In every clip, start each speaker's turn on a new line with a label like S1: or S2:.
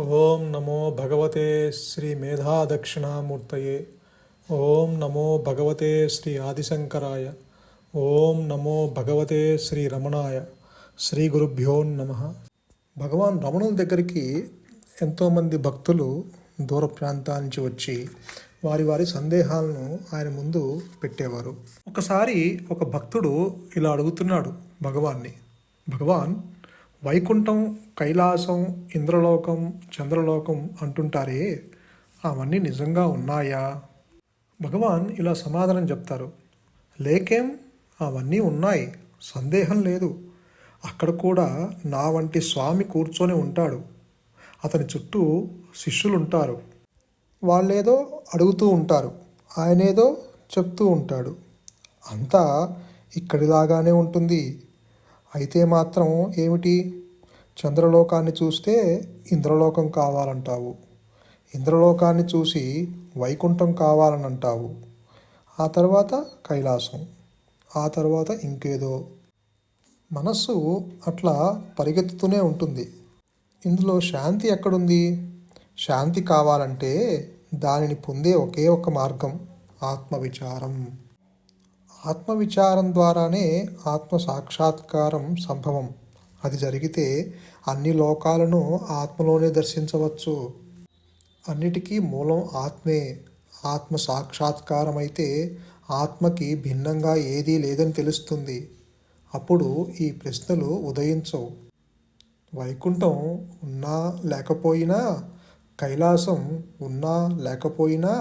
S1: ఓం నమో భగవతే శ్రీ మేధాదక్షిణామూర్తయే. ఓం నమో భగవతే శ్రీ ఆదిశంకరాయ. ఓం నమో భగవతే శ్రీ రమణాయ. శ్రీ గురుభ్యో నమ. భగవాన్ రమణుల దగ్గరికి ఎంతోమంది భక్తులు దూర ప్రాంతాల నుంచి వచ్చి వారి వారి సందేహాలను ఆయన ముందు పెట్టేవారు. ఒకసారి ఒక భక్తుడు ఇలా అడుగుతున్నాడు భగవాన్ని, భగవాన్, వైకుంఠం, కైలాసం, ఇంద్రలోకం, చంద్రలోకం అంటుంటారే, అవన్నీ నిజంగా ఉన్నాయా? భగవాన్ ఇలా సమాధానం చెప్తారు, లేకేం, అవన్నీ ఉన్నాయి, సందేహం లేదు. అక్కడ కూడా నా వంటి స్వామి కూర్చొని ఉంటాడు. అతని చుట్టూ శిష్యులు ఉంటారు. వాళ్ళేదో అడుగుతూ ఉంటారు, ఆయనేదో చెప్తూ ఉంటాడు. అంతా ఇక్కడిలాగానే ఉంటుంది. అయితే మాత్రం ఏమిటి, చంద్రలోకాన్ని చూస్తే ఇంద్రలోకం కావాలంటావు, ఇంద్రలోకాన్ని చూసి వైకుంఠం కావాలని అంటావు, ఆ తర్వాత కైలాసం, ఆ తర్వాత ఇంకేదో. మనస్సు అట్లా పరిగెత్తుతూనే ఉంటుంది. ఇందులో శాంతి ఎక్కడుంది? శాంతి కావాలంటే దానిని పొందే ఒకే ఒక మార్గం ఆత్మవిచారం. ఆత్మవిచారం ద్వారానే ఆత్మ సాక్షాత్కారం సంభవం. అది జరిగితే అన్ని లోకాలను ఆత్మలోనే దర్శించవచ్చు. అన్నిటికీ మూలం ఆత్మే. ఆత్మ సాక్షాత్కారం అయితే ఆత్మకి భిన్నంగా ఏదీ లేదని తెలుస్తుంది. అప్పుడు ఈ ప్రశ్నలు ఉదయించవు. వైకుంఠం ఉన్నా లేకపోయినా, కైలాసం ఉన్నా లేకపోయినా,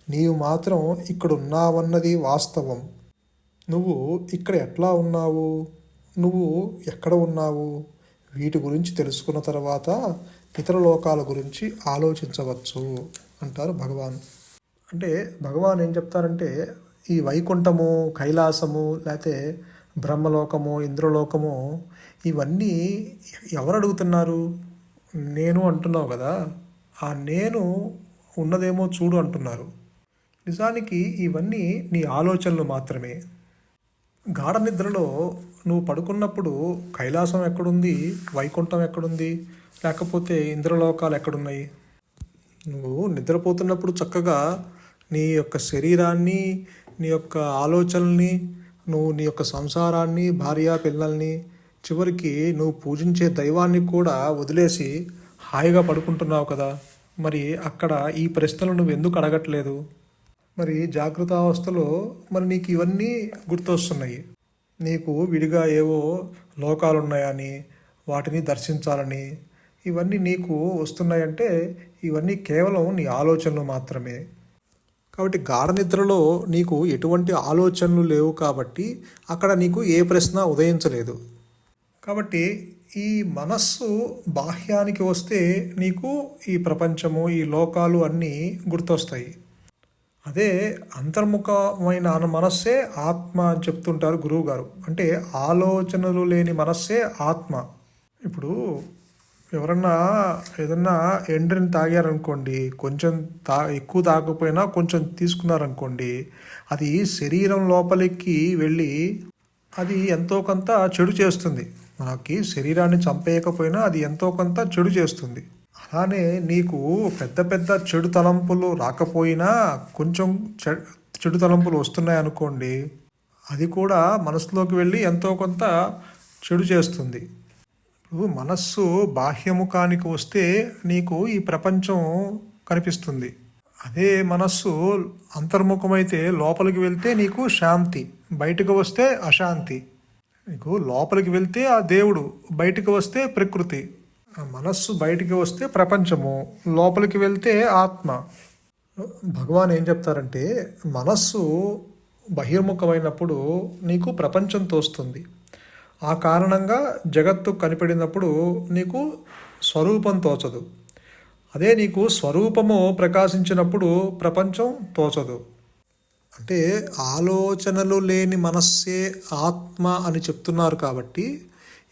S1: నీవు మాత్రం ఇక్కడున్నావన్నది వాస్తవం. నువ్వు ఇక్కడ ఎట్లా ఉన్నావు, నువ్వు ఎక్కడ ఉన్నావు, వీటి గురించి తెలుసుకున్న తర్వాత ఇతర లోకాల గురించి ఆలోచించవచ్చు అంటారు భగవాన్. అంటే భగవాన్ ఏం చెప్తారంటే, ఈ వైకుంఠము, కైలాసము, లేకపోతే బ్రహ్మలోకము, ఇంద్రలోకము, ఇవన్నీ ఎవరు అడుగుతున్నారు? నేను అంటున్నావు కదా, ఆ నేను ఉన్నదేమో చూడు అంటున్నారు. నిజానికి ఇవన్నీ నీ ఆలోచనలు మాత్రమే. గాఢ నిద్రలో నువ్వు పడుకున్నప్పుడు కైలాసం ఎక్కడుంది, వైకుంఠం ఎక్కడుంది, లేకపోతే ఇంద్రలోకాలు ఎక్కడున్నాయి? నువ్వు నిద్రపోతున్నప్పుడు చక్కగా నీ యొక్క శరీరాన్ని, నీ యొక్క ఆలోచనల్ని, నువ్వు నీ యొక్క సంసారాన్ని, భార్య పిల్లల్ని, చివరికి నువ్వు పూజించే దైవాన్ని కూడా వదిలేసి హాయిగా పడుకుంటున్నావు కదా. మరి అక్కడ ఈ ప్రశ్నలు నువ్వు ఎందుకు అడగట్లేదు? మరి జాగృత అవస్థలో మరి నీకు ఇవన్నీ గుర్తొస్తున్నాయి. నీకు విడిగా ఏవో లోకాలు ఉన్నాయని, వాటిని దర్శించాలని ఇవన్నీ నీకు వస్తున్నాయంటే ఇవన్నీ కేవలం నీ ఆలోచనలు మాత్రమే. కాబట్టి గాఢ నిద్రలో నీకు ఎటువంటి ఆలోచనలు లేవు కాబట్టి అక్కడ నీకు ఏ ప్రశ్న ఉదయించలేదు. కాబట్టి ఈ మనస్సు బాహ్యానికి వస్తే నీకు ఈ ప్రపంచము, ఈ లోకాలు అన్నీ గుర్తొస్తాయి. అదే అంతర్ముఖమైన మనస్సే ఆత్మ అని చెప్తుంటారు గురువు గారు. అంటే ఆలోచనలు లేని మనస్సే ఆత్మ. ఇప్పుడు ఎవరన్నా ఏదన్నా ఎండ్రిని తాగారనుకోండి, కొంచెం ఎక్కువ తాగకపోయినా కొంచెం తీసుకున్నారనుకోండి, అది శరీరం లోపలికి వెళ్ళి అది ఎంతో కొంత చెడు చేస్తుంది. మనకి శరీరాన్ని చంపేయకపోయినా అది ఎంతో కొంత చెడు చేస్తుంది. అలానే నీకు పెద్ద పెద్ద చెడు తలంపులు రాకపోయినా కొంచెం చెడు తలంపులు వస్తున్నాయి అనుకోండి, అది కూడా మనసులోకి వెళ్ళి ఎంతో కొంత చెడు చేస్తుంది. ఇప్పుడు మనస్సు బాహ్యముఖానికి వస్తే నీకు ఈ ప్రపంచం కనిపిస్తుంది. అదే మనస్సు అంతర్ముఖమైతే లోపలికి వెళ్తే నీకు శాంతి, బయటకు వస్తే అశాంతి. నీకు లోపలికి వెళ్తే ఆ దేవుడు, బయటకు వస్తే ప్రకృతి. మనస్సు బయటికి వస్తే ప్రపంచము, లోపలికి వెళ్తే ఆత్మ. భగవాన్ ఏం చెప్తారంటే, మనస్సు బహిర్ముఖమైనప్పుడు నీకు ప్రపంచం తోస్తుంది. ఆ కారణంగా జగత్తు కనిపడినప్పుడు నీకు స్వరూపం తోచదు. అదే నీకు స్వరూపము ప్రకాశించినప్పుడు ప్రపంచం తోచదు. అంటే ఆలోచనలు లేని మనస్సే ఆత్మ అని చెప్తున్నారు కాబట్టి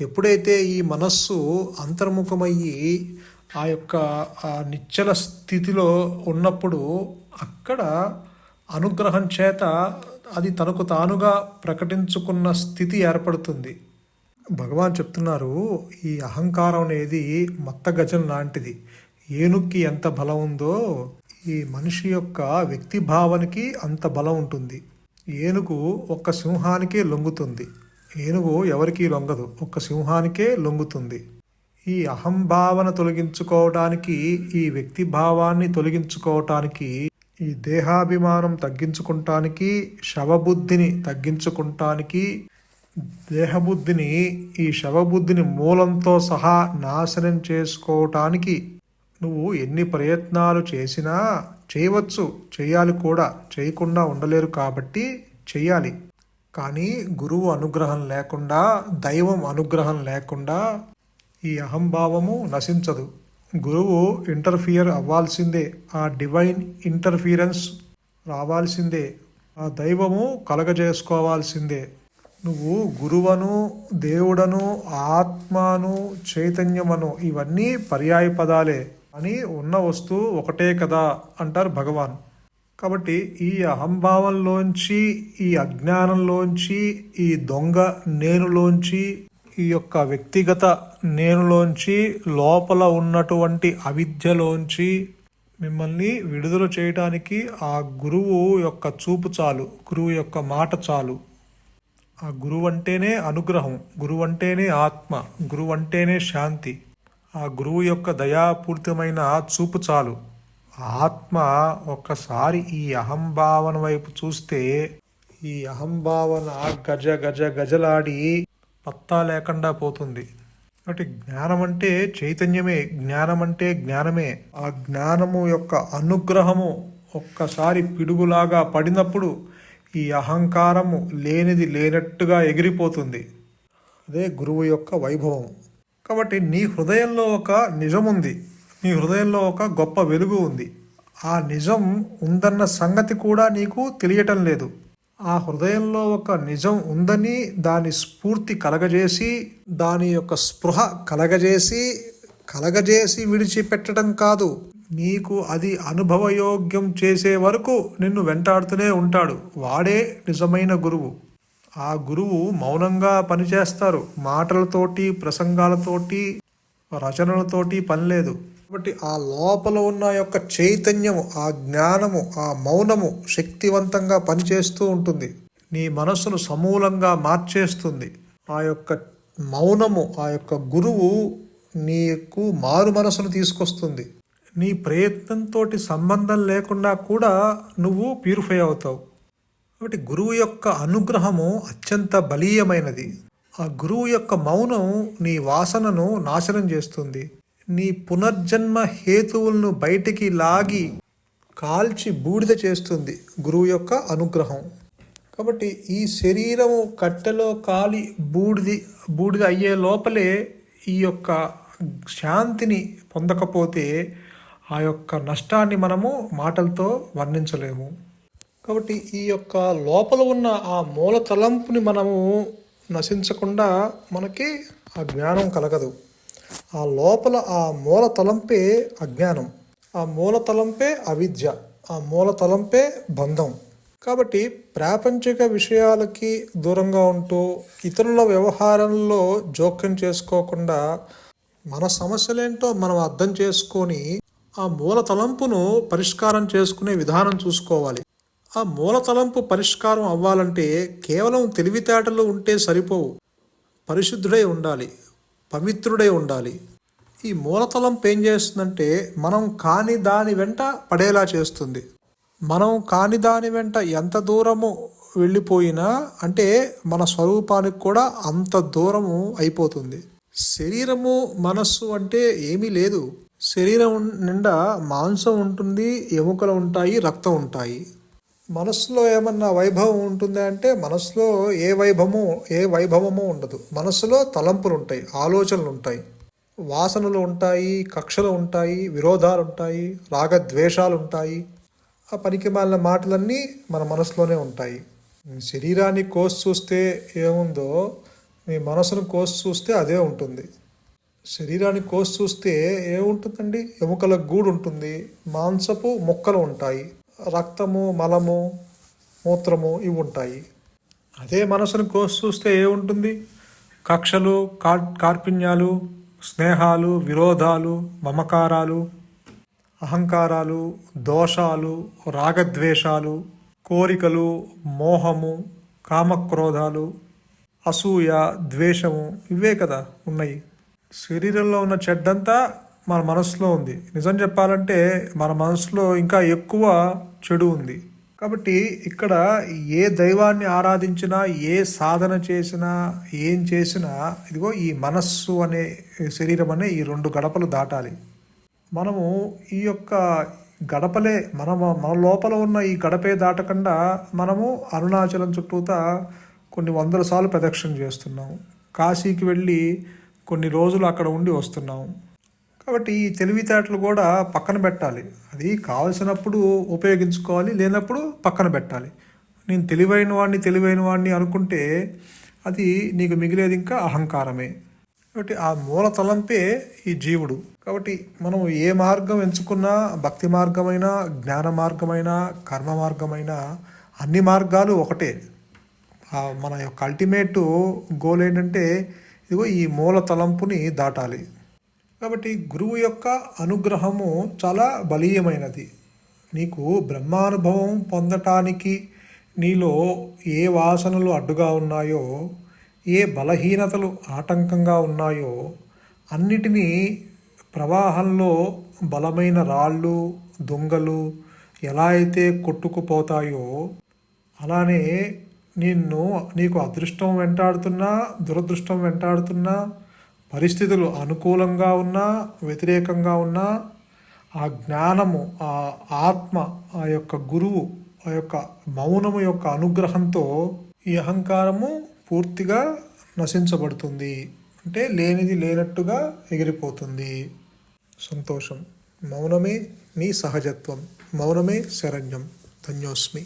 S1: ఎప్పుడైతే ఈ మనస్సు అంతర్ముఖమయ్యి ఆ యొక్క నిశ్చల స్థితిలో ఉన్నప్పుడు అక్కడ అనుగ్రహం చేత అది తనకు తానుగా ప్రకటించుకున్న స్థితి ఏర్పడుతుంది. భగవాన్ చెప్తున్నారు, ఈ అహంకారం అనేది మత్త గజం లాంటిది. ఏనుగుకి ఎంత బలం ఉందో ఈ మనిషి యొక్క వ్యక్తి భావనకి అంత బలం ఉంటుంది. ఏనుగు ఒక్క సింహానికే లొంగుతుంది. ఏనుగు ఎవరికీ లొంగదు, ఒక్క సింహానికే లొంగుతుంది. ఈ అహంభావన తొలగించుకోవడానికి, ఈ వ్యక్తి భావాన్ని తొలగించుకోవటానికి, ఈ దేహాభిమానం తగ్గించుకుంటానికి, శవబుద్ధిని తగ్గించుకుంటానికి, దేహబుద్ధిని ఈ శవబుద్ధిని మూలంతో సహా నాశనం చేసుకోవటానికి నువ్వు ఎన్ని ప్రయత్నాలు చేసినా చేయవచ్చు, చేయాలి కూడా, చేయకుండా ఉండలేరు కాబట్టి చెయ్యాలి. కానీ గురువు అనుగ్రహం లేకుండా, దైవం అనుగ్రహం లేకుండా ఈ అహంభావము నశించదు. గురువు ఇంటర్ఫియర్ అవ్వాల్సిందే, ఆ డివైన్ ఇంటర్ఫియరెన్స్ రావాల్సిందే, ఆ దైవము కలగజేసుకోవాల్సిందే. నువ్వు గురువను, దేవుడను, ఆత్మను, చైతన్యమను ఇవన్నీ పర్యాయ పదాలే, అని ఉన్న వస్తువు ఒకటే కదా అంటారు భగవాన్. కాబట్టి ఈ అహంభావంలోంచి, ఈ అజ్ఞానంలోంచి, ఈ దొంగ నేనులోంచి, ఈ యొక్క వ్యక్తిగత నేనులోంచి, లోపల ఉన్నటువంటి అవిద్యలోంచి మిమ్మల్ని విడుదల చేయడానికి ఆ గురువు యొక్క చూపు చాలు, గురువు యొక్క మాట చాలు. ఆ గురువు అంటేనే అనుగ్రహం, గురువు అంటేనే ఆత్మ, గురువు అంటేనే శాంతి. ఆ గురువు యొక్క దయాపూరితమైన చూపు చాలు. ఆత్మ ఒక్కసారి ఈ అహంభావన వైపు చూస్తే, ఈ అహంభావన గజ గజ గజలాడి పత్తా లేకుండా పోతుంది. కాబట్టి జ్ఞానం అంటే చైతన్యమే, జ్ఞానం అంటే జ్ఞానమే. ఆ జ్ఞానము యొక్క అనుగ్రహము ఒక్కసారి పిడుగులాగా పడినప్పుడు ఈ అహంకారము లేనిది లేనట్టుగా ఎగిరిపోతుంది. అదే గురువు యొక్క వైభవం. కాబట్టి నీ హృదయంలో ఒక నిజం ఉంది, నీ హృదయంలో ఒక గొప్ప వెలుగు ఉంది. ఆ నిజం ఉందన్న సంగతి కూడా నీకు తెలియటం లేదు. ఆ హృదయంలో ఒక నిజం ఉందని దాని స్ఫూర్తి కలగజేసి, దాని యొక్క స్పృహ కలగజేసి విడిచిపెట్టడం కాదు, నీకు అది అనుభవయోగ్యం చేసే వరకు నిన్ను వెంటాడుతూనే ఉంటాడు. వాడే నిజమైన గురువు. ఆ గురువు మౌనంగా పనిచేస్తారు. మాటలతోటి, ప్రసంగాలతోటి, రచనలతోటి పని లేదు. కాబట్టి ఆ లోపల ఉన్న యొక్క చైతన్యము, ఆ జ్ఞానము, ఆ మౌనము శక్తివంతంగా పనిచేస్తూ ఉంటుంది. నీ మనస్సును సమూలంగా మార్చేస్తుంది. ఆ యొక్క మౌనము, ఆ యొక్క గురువు నీకు మారు మనసును తీసుకొస్తుంది. నీ ప్రయత్నంతో సంబంధం లేకుండా కూడా నువ్వు ప్యూరిఫై అవుతావు. కాబట్టి గురువు యొక్క అనుగ్రహము అత్యంత బలీయమైనది. ఆ గురువు యొక్క మౌనం నీ వాసనను నాశనం చేస్తుంది. నీ పునర్జన్మ హేతువులను బయటికి లాగి కాల్చి బూడిద చేస్తుంది గురువు యొక్క అనుగ్రహం. కాబట్టి ఈ శరీరము కట్టెలో కాలి బూడిద అయ్యే లోపలే ఈ యొక్క శాంతిని పొందకపోతే ఆ యొక్క నష్టాన్ని మనము మాటలతో వర్ణించలేము. కాబట్టి ఈ యొక్క లోపల ఉన్న ఆ మూల తలంపుని మనము నశించకుండా మనకి ఆ జ్ఞానం కలగదు. ఆ లోపల ఆ మూల తలంపే అజ్ఞానం, ఆ మూల తలంపే అవిద్య, ఆ మూల తలంపే బంధం. కాబట్టి ప్రాపంచిక విషయాలకి దూరంగా ఉంటూ, ఇతరుల వ్యవహారంలో జోక్యం చేసుకోకుండా, మన సమస్యలేంటో మనం అర్థం చేసుకొని ఆ మూల తలంపును పరిష్కారం చేసుకునే విధానం చూసుకోవాలి. ఆ మూల తలంపు పరిష్కారం అవ్వాలంటే కేవలం తెలివితేటలు ఉంటే సరిపోవు. పరిశుద్ధుడై ఉండాలి, పవిత్రుడై ఉండాలి. ఈ మూల తలంపు ఏం చేస్తుందంటే మనం కాని దాని వెంట పడేలా చేస్తుంది. మనం కాని దాని వెంట ఎంత దూరము వెళ్ళిపోయినా అంటే మన స్వరూపానికి కూడా అంత దూరము అయిపోతుంది. శరీరము, మనస్సు అంటే ఏమీ లేదు. శరీరం నిండా మాంసం ఉంటుంది, ఎముకలు ఉంటాయి, రక్తం ఉంటాయి. మనస్సులో ఏమన్నా వైభవం ఉంటుంది అంటే మనస్సులో ఏ వైభవము ఉండదు. మనస్సులో తలంపులు ఉంటాయి, ఆలోచనలు ఉంటాయి, వాసనలు ఉంటాయి, కక్షలు ఉంటాయి, విరోధాలు ఉంటాయి, రాగద్వేషాలు ఉంటాయి. ఆ పనికి మాలిన మాటలన్నీ మన మనసులోనే ఉంటాయి. శరీరాన్ని కోసి చూస్తే ఏముందో మీ మనసును కోసి చూస్తే అదే ఉంటుంది. శరీరాన్ని కోసి చూస్తే ఏముంటుందండి? ఎముకల గూడు ఉంటుంది, మాంసపు మొక్కలు ఉంటాయి, రక్తము, మలము, మూత్రము ఇవి ఉంటాయి. అదే మనసును కోసి చూస్తే ఏముంటుంది? కక్షలు, కార్పిణ్యాలు, స్నేహాలు, విరోధాలు, మమకారాలు, అహంకారాలు, దోషాలు, రాగద్వేషాలు, కోరికలు, మోహము, కామక్రోధాలు, అసూయ, ద్వేషము, ఇవే కదా ఉన్నాయి. శరీరంలో ఉన్న చెడ్డంతా మన మనసులో ఉంది. నిజం చెప్పాలంటే మన మనసులో ఇంకా ఎక్కువ చెడు ఉంది. కాబట్టి ఇక్కడ ఏ దైవాన్ని ఆరాధించినా, ఏ సాధన చేసినా, ఏం చేసినా ఇదిగో ఈ మనస్సు అనే శరీరం అనే ఈ 2 గడపలు దాటాలి. మనము ఈ యొక్క గడపలే మన లోపల ఉన్న ఈ గడపే దాటకుండా మనము అరుణాచలం చుట్టూతా కొన్ని వందల సార్లు ప్రదక్షిణ చేస్తున్నాము. కాశీకి వెళ్ళి కొన్ని రోజులు అక్కడ ఉండి వస్తున్నాము. కాబట్టి ఈ తెలివితేటలు కూడా పక్కన పెట్టాలి. అది కావలసినప్పుడు ఉపయోగించుకోవాలి, లేనప్పుడు పక్కన పెట్టాలి. నేను తెలివైన వాడిని అనుకుంటే అది నీకు మిగిలేది ఇంకా అహంకారమే. కాబట్టి ఆ మూల తలంపే ఈ జీవుడు. కాబట్టి మనం ఏ మార్గం ఎంచుకున్నా, భక్తి మార్గమైనా, జ్ఞాన మార్గమైనా, కర్మ మార్గమైనా, అన్ని మార్గాలు ఒకటే. మన యొక్క అల్టిమేట్ గోల్ ఏంటంటే ఇదిగో ఈ మూల తలంపుని దాటాలి. కాబట్టి గురువు యొక్క అనుగ్రహము చాలా బలీయమైనది. నీకు బ్రహ్మానుభవం పొందటానికి నీలో ఏ వాసనలు అడ్డుగా ఉన్నాయో, ఏ బలహీనతలు ఆటంకంగా ఉన్నాయో అన్నిటినీ ప్రవాహంలో బలమైన రాళ్ళు, దుంగలు ఎలా అయితే కొట్టుకుపోతాయో అలానే నీకు అదృష్టం వెంటాడుతున్నా, దురదృష్టం వెంటాడుతున్నా, పరిస్థితులు అనుకూలంగా ఉన్నా, వ్యతిరేకంగా ఉన్నా, ఆ జ్ఞానము, ఆ ఆత్మ, ఆ యొక్క గురువు, ఆ యొక్క మౌనము యొక్క అనుగ్రహంతో ఈ అహంకారము పూర్తిగా నశించబడుతుంది. అంటే లేనిది లేనట్టుగా ఎగిరిపోతుంది. సంతోషం. మౌనమే నీ సహజత్వం. మౌనమే శరణ్యం. ధన్యోస్మి.